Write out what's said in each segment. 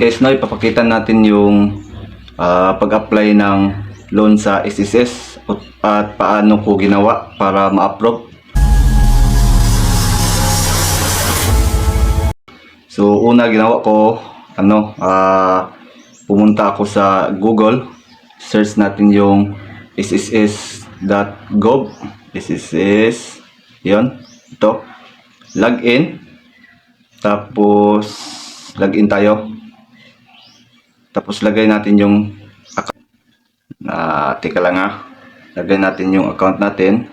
guys, no, ipapakita natin yung pag-apply ng loan sa SSS at paano ko ginawa para ma-approve. So una ginawa ko, pumunta ako sa Google, search natin yung sss.gov, SSS, yon, ito, login, tapos login tayo, tapos lagay natin yung account, teka lang lagay natin yung account natin.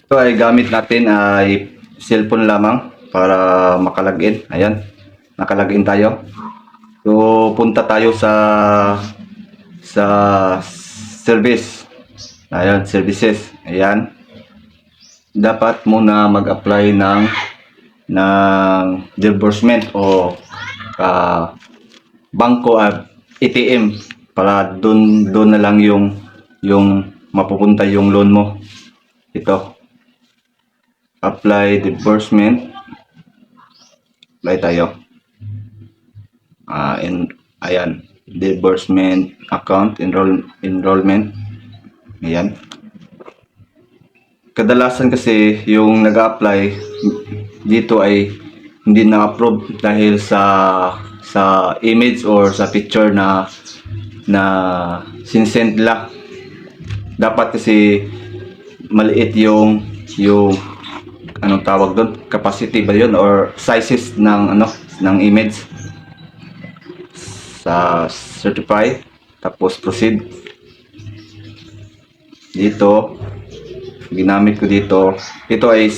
Ito ay gamit natin ay cellphone lamang para makalagin. Ayan, nakalagin tayo. So punta tayo sa service. Ayan, services. Ayan. Dapat muna mag-apply ng disbursement o bangko at ATM para doon na lang yung mapupunta yung loan mo. Ito, apply disbursement, apply tayo. Ayan, disbursement account, enrollment. Ayan. Kadalasan kasi yung nag-apply dito ay hindi na-approve dahil sa image or sa picture na sinsend nila. Dapat kasi maliit yung anong tawag doon, capacity ba yun or sizes ng image. Sa certify, tapos proceed. Dito ginamit ko dito, ito ay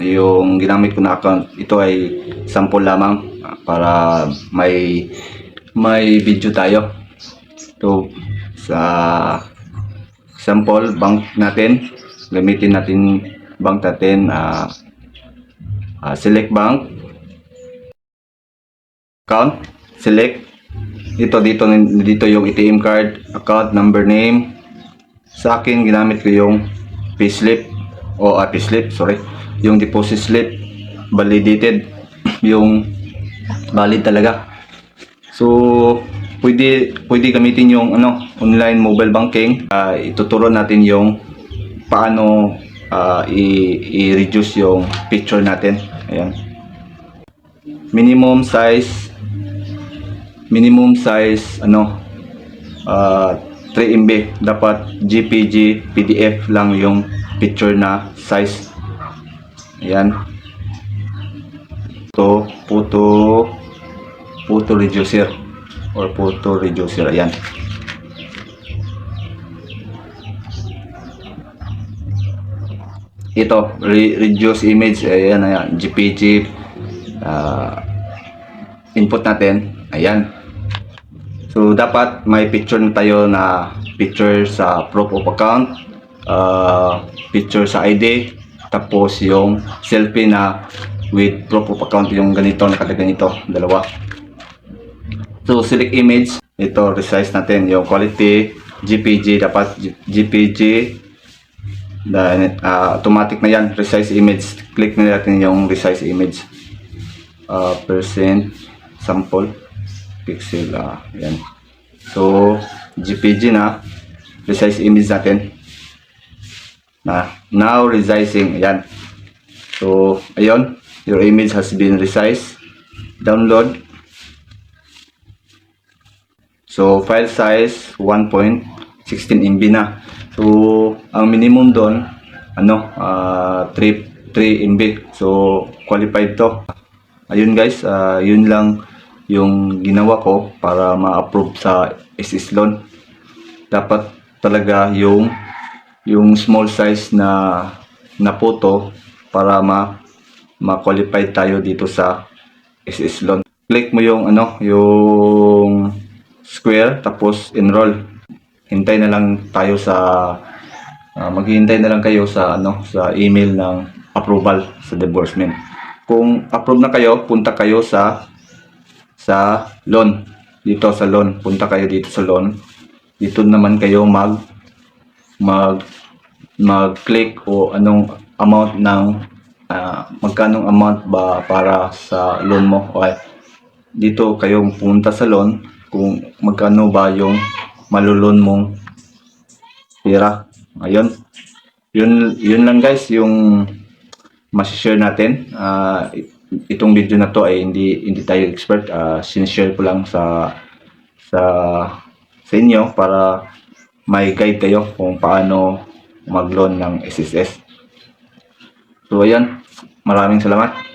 yung ginamit ko na account, ito ay sample lamang para may video tayo. So sa sample bank natin, gamitin natin bank natin, select bank, account, select. Dito yung ATM card, account number, name. Sa akin ginamit ko yung payslip yung deposit slip, validated, yung valid talaga. So pwede gamitin yung online mobile banking. Ituturo natin yung paano i-reduce yung picture natin. Ayan, minimum size 3 MB, dapat JPG, PDF lang yung picture na size. Ayan, ito photo reducer or photo reducer. Ayan, ito reduce image. Ayan, JPG, input natin. Ayan. So dapat may picture na tayo, na picture sa proof of account, picture sa ID, tapos yung selfie na with proof of account, yung ganito, nakalagay nito, dalawa. So select image, ito resize natin yung quality, JPG, dapat JPG, automatic na yan, resize image. Click na natin yung resize image, percent sample pixel. Yan. So JPG na, resize image natin now resizing. Ayan. So ayun, your image has been resized. Download. So file size 1.16 MB na. So ang minimum doon 3 MB. So qualified to. Ayun guys, yun lang yung ginawa ko para ma-approve sa SS loan. Dapat talaga yung small size na photo para ma-qualify tayo dito sa SS loan. Click mo yung yung square, tapos enroll. Hintay na lang tayo maghihintay na lang kayo sa sa email ng approval sa disbursement. Kung approve na kayo, punta kayo sa loan. Dito sa loan, punta kayo dito sa loan. Dito naman kayo mag-click o amount ng magkanong amount ba para sa loan mo. Okay. Dito kayong punta sa loan kung magkano ba yung malulon mong pera. Ayun. Yun lang guys yung masishare natin. Itong video na to ay hindi tayo expert. Sinishare ko lang sa inyo para may guide kayo kung paano mag-loan ng SSS. So ayan, maraming salamat.